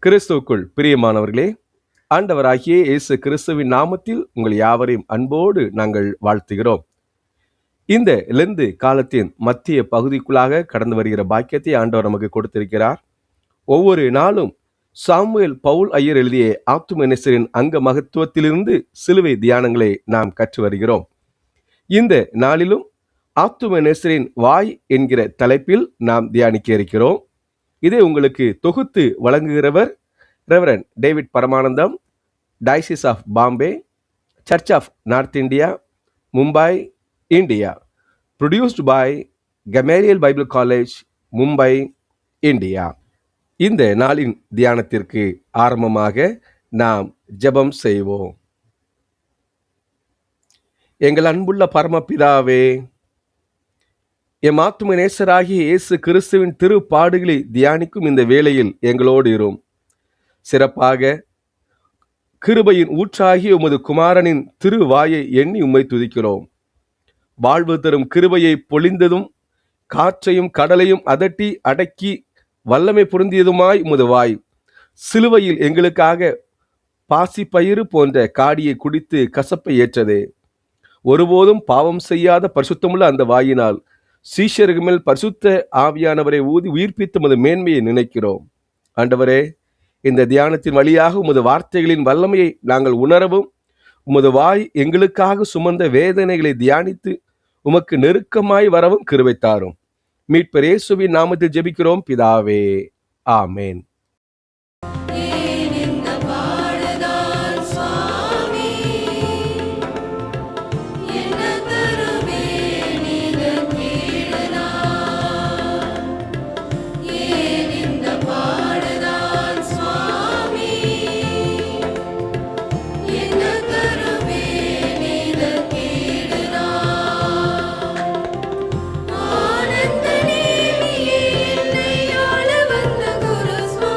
கிறிஸ்துவுக்குள் பிரியமானவர்களே, ஆண்டவராகிய இயேசு கிறிஸ்துவின் நாமத்தில் உங்கள் யாவரையும் அன்போடு நாங்கள் வாழ்த்துகிறோம். இந்த லெந்து காலத்தின் மத்திய பகுதிக்குள்ளாக கடந்து வருகிற பாக்கியத்தை ஆண்டவர் நமக்கு கொடுத்திருக்கிறார். ஒவ்வொரு நாளும் சாமுவேல் பவுல் ஐயர் எழுதிய ஆத்துமநேசரின் அங்க மகத்துவத்திலிருந்து சிலுவை தியானங்களை நாம் கற்று வருகிறோம். இந்த நாளிலும் ஆத்துமநேசரின் வாய் என்கிற தலைப்பில் நாம் தியானிக்க இருக்கிறோம். இதை உங்களுக்கு தொகுத்து வழங்குகிறவர் reverend David Paramanandam, diocese of Bombay, church of North India, Mumbai, India. Produced by கமேரியல் பைபிள் காலேஜ், மும்பை, இந்தியா. இந்த நாளின் தியானத்திற்கு ஆரம்பமாக நாம் ஜெபம் செய்வோம். எங்கள் அன்புள்ள பரமபிதாவே, எம் ஆத்தும நேசராகிய இயேசு கிறிஸ்துவின் திரு பாடுகளை தியானிக்கும் இந்த வேளையில் எங்களோடு இரும். சிறப்பாக கிருபையின் ஊற்றாகிய உமது குமாரனின் திரு வாயை எண்ணி உம்மை துதிக்கிறோம். வாழ்வு தரும் கிருபையை பொழிந்ததும் காற்றையும் கடலையும் அதட்டி அடக்கி வல்லமை பொருந்தியதுமாய் உமது வாய் சிலுவையில் எங்களுக்காக பாசிப்பயிறு போன்ற காடியை குடித்து கசப்பை ஏற்றதே. ஒருபோதும் பாவம் செய்யாத பரிசுத்தமுள்ள அந்த வாயினால் சீஷர்கள் மேல் பரிசுத்த ஆவியானவரை ஊதி உயிர்ப்பித்து உமது மேன்மையை நினைக்கிறோம். ஆண்டவரே, இந்த தியானத்தின் வழியாக உமது வார்த்தைகளின் வல்லமையை நாங்கள் உணரவும், உமது வாய் எங்களுக்காக சுமந்த வேதனைகளை தியானித்து உமக்கு நெருக்கமாய் வரவும் கிருபை தாரும். மீட்பர் இயேசுவின் நாமத்தில் ஜெபிக்கிறோம் பிதாவே, ஆமேன். ஆனந்த நேமியே என்னை ஆள வந்த குரு சுவாமி.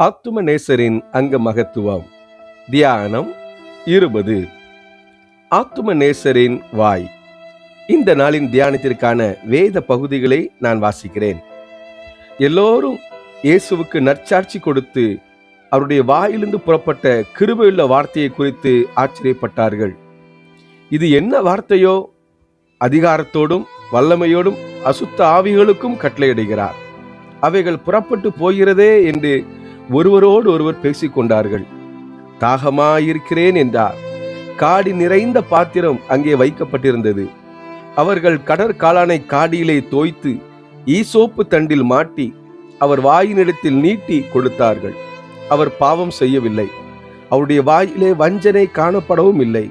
ஆத்தும நேசரின் அங்க மகத்துவம். தியானம் 20. ஆத்தும நேசரின் வாய். இந்த நாளின் தியானத்திற்கான வேத பகுதிகளை நான் வாசிக்கிறேன். எல்லோரும் இயேசுவுக்கு நற்சாட்சி கொடுத்து அவருடைய வாயிலிருந்து புறப்பட்ட கிருபையுள்ள வார்த்தையை குறித்து ஆச்சரியப்பட்டார்கள். இது என்ன வார்த்தையோ? அதிகாரத்தோடும் வல்லமையோடும் அசுத்த ஆவிகளுக்கும் கட்டளையிடுகிறார். அவைகள் புறப்பட்டு போகிறதே என்று ஒருவரோடு ஒருவர் பேசிக்கொண்டார்கள். தாகமாயிருக்கிறேன் என்றார். காடி நிறைந்த பாத்திரம் அங்கே வைக்கப்பட்டிருந்தது. அவர்கள் கடற்காளானை காடியிலே தோய்த்து ஈசோப்பு தண்டில் மாட்டி அவர் வாயினிடத்தில் நீட்டி கொடுத்தார்கள். அவர் பாவம் செய்யவில்லை. அவருடைய வாயிலே வஞ்சனை காணப்படவும் இல்லை.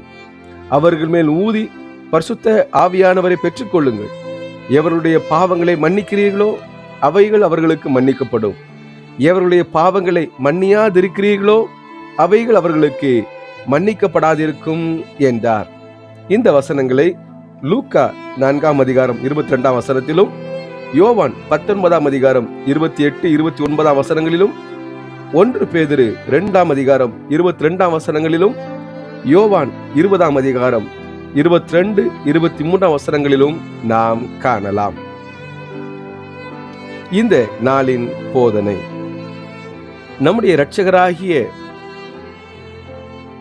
அவர்கள் மேல் ஊதி பரிசுத்த ஆவியானவரை பெற்றுக்கொள்ளுங்கள். எவருடைய பாவங்களை மன்னிக்கிறீர்களோ அவைகள் அவர்களுக்கு மன்னிக்கப்படும். எவருடைய பாவங்களை மன்னியாதிருக்கிறீர்களோ அவைகள் அவர்களுக்கு மன்னிக்கப்படாதிருக்கும் என்றார். இந்த வசனங்களை லூக்கா 4 அதிகாரம் 22 வசனத்திலும், யோவான் 19 அதிகாரம் 28, 29 வசனங்களிலும், 1 பேதுரு 2 அதிகாரம் 22 வசனங்களிலும், யோவான் 20 அதிகாரம் 22, 23 வசனங்களிலும் நாம் காணலாம். இந்த நாளின் போதனை நம்முடைய இரட்சகராகிய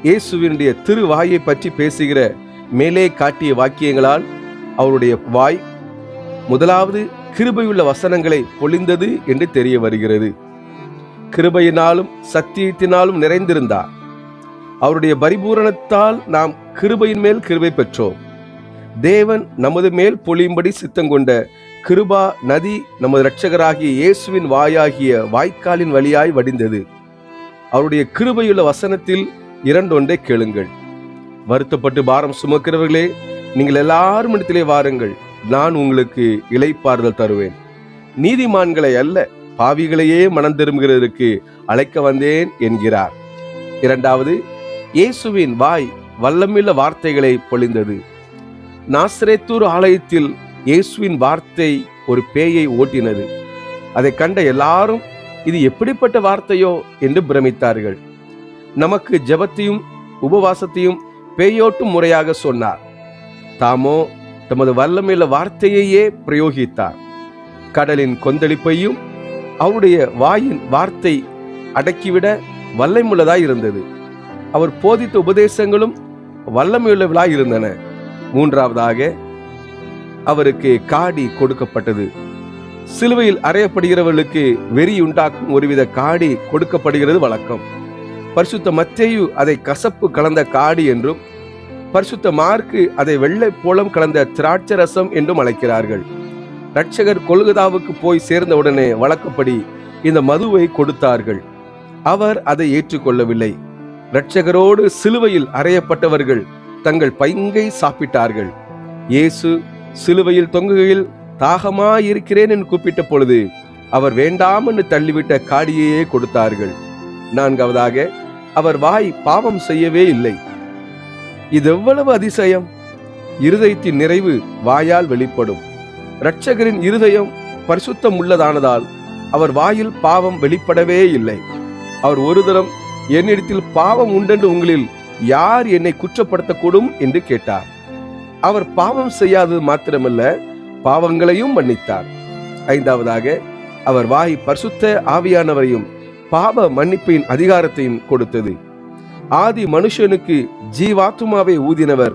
இயேசுவினுடைய திருவாயை பற்றி பேசுகிற மேலே காட்டிய வாக்கியங்களால் அவருடைய வாய் முதலாவது கிருபையுள்ள வசனங்களை பொழிந்தது என்று தெரிய வருகிறது. கிருபையினாலும் சத்தியத்தினாலும் நிறைந்திருந்தார். அவருடைய பரிபூரணத்தால் நாம் கிருபையின் மேல் கிருபை பெற்றோம். தேவன் நமது மேல் பொழியும்படி சித்தங்கொண்ட கிருபா நதி நமது இரட்சகராகிய இயேசுவின் வாயாகிய வாய்க்காலின் வழியாய் வடிந்தது. அவருடைய கிருபையுள்ள வசனத்தில் 2 கேளுங்கள். வருத்தப்பட்டு பாரம் சுமக்கிறவர்களே, நீங்கள் எல்லாரும் இடத்திலே வாருங்கள், நான் உங்களுக்கு இளைப்பாறுதல் தருவேன். நீதிமான்களை அல்ல, பாவிகளையே மனம் திரும்புகிறதற்கு அழைக்க வந்தேன் என்கிறார். 2, இயேசுவின் வாய் வல்லமில்ல வார்த்தைகளை பொழிந்தது. நாசரேத்தூர் ஆலயத்தில் இயேசுவின் வார்த்தை ஒரு பேயை ஓட்டினது. அதை கண்ட எல்லாரும் இது எப்படிப்பட்ட வார்த்தையோ என்று பிரமித்தார்கள். நமக்கு ஜெபத்தையும் உபவாசத்தையும் பேயோட்டும் முறையாக சொன்னார். தாமோ தமது வல்லமையுள்ள வார்த்தையையே பிரயோகித்தார். கடலின் கொந்தளிப்பையும் அவருடைய வாயின் வார்த்தை அடக்கிவிட வல்லமையுள்ளதாய் இருந்தது. அவர் போதித்த உபதேசங்களும் வல்லமையுள்ளவளாய் இருந்தன. 3, அவருக்கு காடி கொடுக்கப்பட்டது. சிலுவையில் அறையப்படுகிறவர்களுக்கு வெறி உண்டாக்கும் ஒருவித காடி கொடுக்கப்படுகிறது வழக்கம். பரிசுத்த மத்தேயு அதை கசப்பு கலந்த காடி என்றும், பரிசுத்த மார்க்கு அதை வெள்ளை போலம் கலந்த திராட்சரசம் என்றும் அழைக்கிறார்கள். இரட்சகர் கொல்கதாவுக்கு போய் சேர்ந்தவுடனே வழக்கப்படி இந்த மதுவை கொடுத்தார்கள். அவர் அதை ஏற்றுக்கொள்ளவில்லை. இரட்சகரோடு சிலுவையில் அறையப்பட்டவர்கள் தங்கள் பங்கை சாப்பிட்டார்கள். இயேசு சிலுவையில் தொங்குகையில் தாகமாயிருக்கிறேன் என்று கூப்பிட்ட பொழுது அவர் வேண்டாம் என்று தள்ளிவிட்ட காடியையே கொடுத்தார்கள். 4, அவர் வாய் பாவம் செய்யவே இல்லை. இது எவ்வளவு அதிசயம்! இருதயத்தின் நிறைவு வாயால் வெளிப்படும். இரட்சகரின் இருதயம் பரிசுத்தம் உள்ளதானதால் அவர் வாயில் பாவம் வெளிப்படவே இல்லை. அவர் ஒரு தரம் என்னிடத்தில் பாவம் உண்டென்று உங்களில் யார் என்னை குற்றப்படுத்தக்கூடும் என்று கேட்டார். அவர் பாவம் செய்யாதது மாத்திரமல்ல, பாவங்களையும் மன்னித்தார். 5, அவர் வாய் பரிசுத்த ஆவியானவரையும் பாவ மன்னிப்பின் அதிகாரத்தையும் கொடுத்தது. ஆதி மனுஷனுக்கு ஜீவாத்துமாவை ஊதினவர்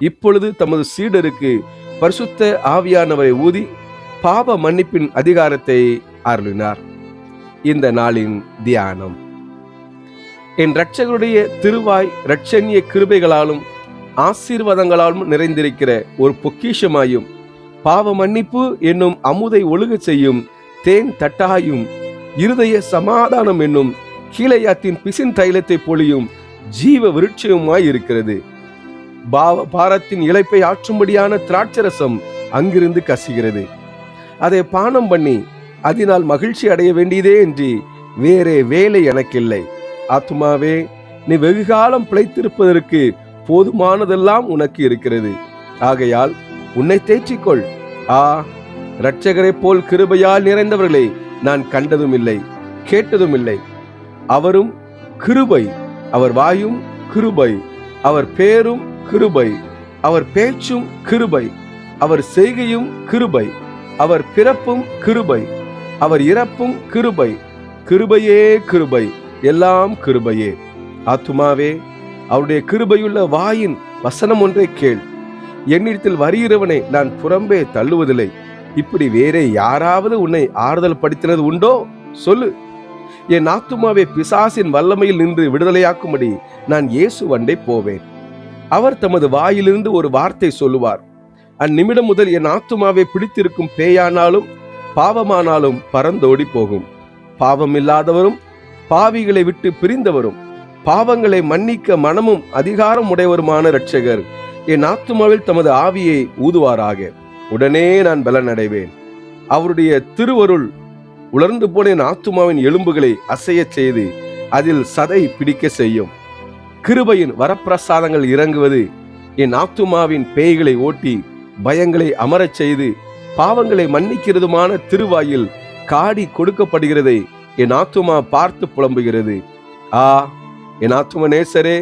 இப்பொழுது தமது சீடருக்கு பரிசுத்த ஆவியானவரை ஊதி பாவ மன்னிப்பின் அதிகாரத்தை அருளினார். இந்த நாளின் தியானம். என் இரட்சகருடைய திருவாய் இரட்சணிய கிருபைகளாலும் ஆசீர்வாதங்களாலும் நிறைந்திருக்கிற ஒரு பொக்கிஷமாயும், பாவ மன்னிப்பு என்னும் அமுதை ஒழுக செய்யும் தேன் தட்டாயும், இருதய சமாதானம் என்னும் கீழையாத்தின் பிசின் தைலத்தை பொழியும் ஜீவ விருட்சமாய் இருக்கிறது. பாரத்தின் இளைப்பை ஆற்றும்படியான திராட்சரசம் அங்கிருந்து கசிகிறது. அதை பானம் பண்ணி அதனால் மகிழ்ச்சி அடைய வேண்டியதே என்று வேறே வேலை எனக்கில்லை. ஆத்துமாவே, நீ வெகுகாலம் பிழைத்திருப்பதற்கு போதுமானதெல்லாம் உனக்கு இருக்கிறது. ஆகையால் உன்னை தேற்றிக்கொள். இரட்சகரை போல் கிருபையால் நிறைந்தவர்களை நான் கண்டதும் இல்லை, கேட்டதும் இல்லை. அவரும் கிருபை, அவர் வாயும் கிருபை, அவர் பேரும் கிருபை, அவர் பேச்சும் கிருபை, அவர் செய்கையும் கிருபை, அவர் பிறப்பும் கிருபை, அவர் இறப்பும் கிருபை, கிருபையே கிருபை, எல்லாம் கிருபையே. ஆத்துமாவே, அவருடைய கிருபையுள்ள வாயின் வசனம் ஒன்றை கேள். என்னிடத்தில் வருகிறவனை நான் புறம்பே தள்ளுவதில்லை. இப்படி வேறே யாராவது உன்னை ஆறுதல் படுத்தினது உண்டோ? சொல்லு. என் ஆத்துமாவை பிசாசின் வல்லமையில் நின்று விடுதலையாக்கும்படி நான் இயேசு வண்டை போவேன். அவர் தமது வாயிலிருந்து ஒரு வார்த்தை சொல்லுவார். அந்நிமிடம் முதல் என் ஆத்துமாவை பிடித்திருக்கும் பேயானாலும் பாவமானாலும் பறந்தோடி போகும். பாவம் இல்லாதவரும் பாவிகளை விட்டு பிரிந்தவரும் பாவங்களை மன்னிக்க மனமும் அதிகாரம் உடையவருமான இரட்சகர் என் ஆத்துமாவில் தமது ஆவியை ஊதுவாராக. உடனே நான் பலனடைவேன். அவருடைய திருவருள் உலர்ந்து போன என் ஆத்துமாவின் எலும்புகளை அசைய செய்து அதில் சதை பிடிக்க செய்யும். கிருபையின் வரப்பிரசாதங்கள் இறங்குவது என் ஆத்துமாவின் பேய்களை ஓட்டி பயங்களை அமரச் செய்து பாவங்களை மன்னிக்கிறதுமான திருவாயில் காடி கொடுக்கப்படுகிறதை என் ஆத்துமா பார்த்து புலம்புகிறது. ஆ, என் ஆத்தும நேசரே,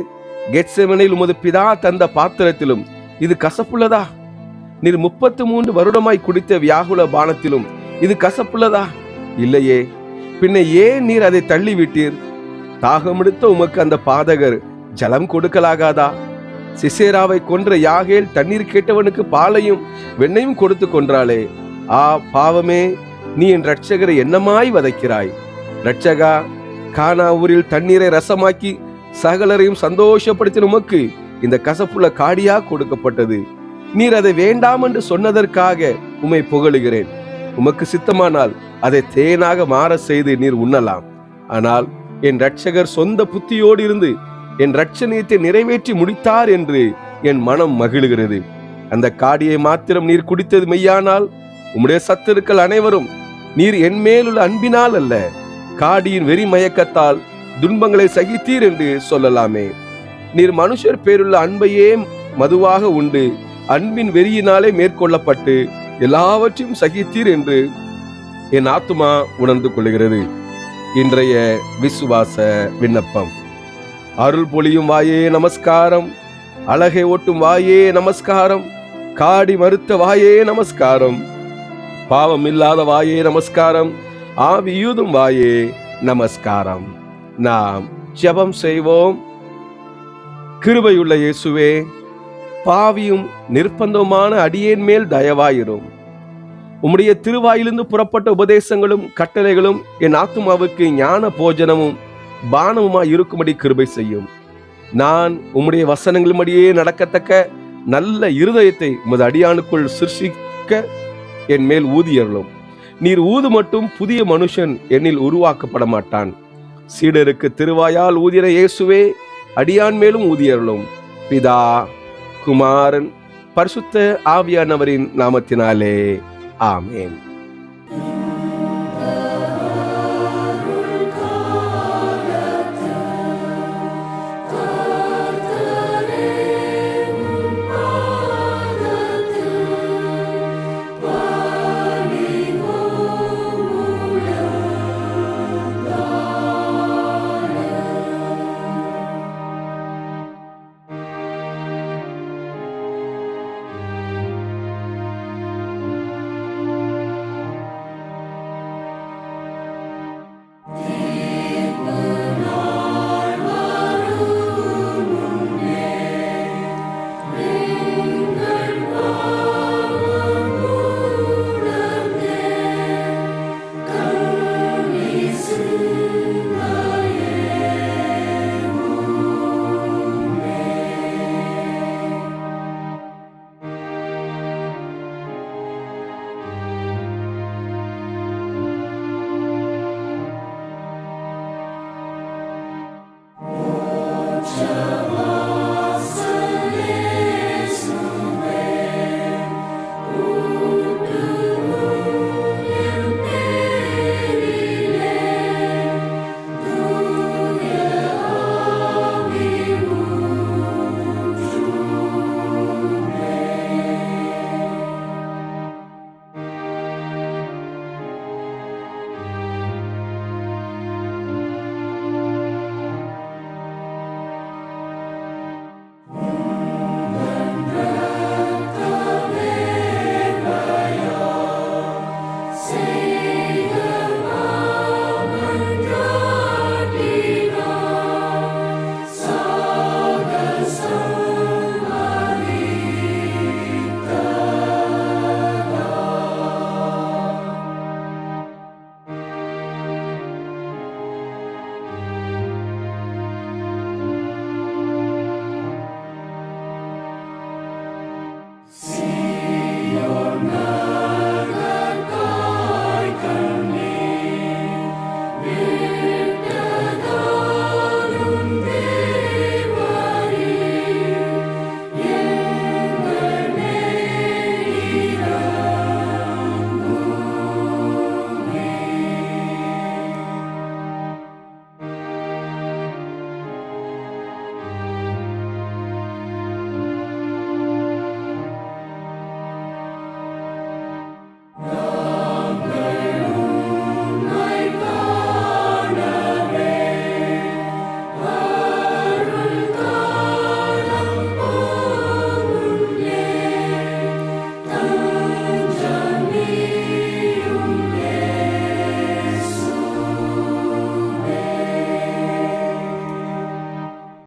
கெத்செமனில் உமது பிதா தந்த பாத்திரத்திலும் இது கசப்புள்ளதா? நீர் 33 வருடமாய் குடித்த வியாகுல பானத்திலும் இது கசப்புள்ளதா? இல்லையே. பின்ன ஏன் நீர் அதை தள்ளிவிட்டீர்? தாகமெடுத்த உமக்கு அந்த பாதகர் ஜலம் கொடுக்கலாகாதா? சிசேராவை கொன்ற யாகேல் தண்ணீர் கேட்டவனுக்கு பாலையும் வெண்ணையும் கொடுத்து கொன்றாளே. ஆ பாவமே, நீ என் இரட்சகரை என்னமாய் வதைக்கிறாய்? இரட்சகா, கானா ஊரில் தண்ணீரை ரசமாக்கி சகலரையும் சந்தோஷப்படுத்தின உமக்கு இந்த கசப்புள்ள காடியா கொடுக்கப்பட்டது. நீர் அதை வேண்டாம் என்று சொன்னதற்காக உம்மை புகழுகிறேன். உமக்கு சித்தமானால் அதை தேனாக மாற செய்து நீர் உண்ணலாம். ஆனால் என் இரட்சகர் சொந்த புத்தியோடு இருந்து என் இரட்சணியத்தை நிறைவேற்றி முடித்தார் என்று என் மனம் மகிழுகிறது. அந்த காடியை மாத்திரம் நீர் குடித்தது மெய்யானால் உம்முடைய சத்துருக்கள் அனைவரும் நீர் என் மேலுள்ள அன்பினால் அல்ல, காடியின் வெறி மயக்கத்தால் துன்பங்களை சகித்தீர் என்று சொல்லலாமே. நீர் மனுஷர் பேருள்ள அன்பையே மதுவாக உண்டு அன்பின் வெறியினாலே மேற்கொள்ளப்பட்டு எல்லாவற்றையும் சகித்தீர் என்று என் ஆத்துமா உணர்ந்து கொள்கிறது. இன்றைய விசுவாச விண்ணப்பம். அருள் பொழியும் வாயே நமஸ்காரம், அழகை ஓட்டும் வாயே நமஸ்காரம், காடி மறுத்த வாயே நமஸ்காரம், பாவம் இல்லாத வாயே நமஸ்காரம், ஆவியூதும் வாயே நமஸ்காரம். நாம் ஜெபம் செய்வோம். கிருபையுள்ள இயேசுவே, பாவியும் நிர்பந்தமான அடியேன் மேல் தயவாயிரும். உம்முடைய திருவாயிலிருந்து புறப்பட்ட உபதேசங்களும் கட்டளைகளும் என் ஆத்துமாவுக்கு ஞான போஜனமும் பானமுமாய் இருக்கும்படி கிருபை செய்யும். நான் உம்முடைய வசனங்களின்படியே நடக்கத்தக்க நல்ல இருதயத்தை உமது அடியானுக்குள் சிருஷ்டிக்க என் மேல் ஊதியருளும். நீர் ஊது மட்டும் புதிய மனுஷன் என்னில் உருவாக்கப்பட மாட்டான். சீடருக்கு திருவாயால் ஊதிர இயேசுவே, அடியான் மேலும் ஊதியருளும். பிதா, குமாரன், பரிசுத்த ஆவியானவரின் நாமத்தினாலே ஆமென்.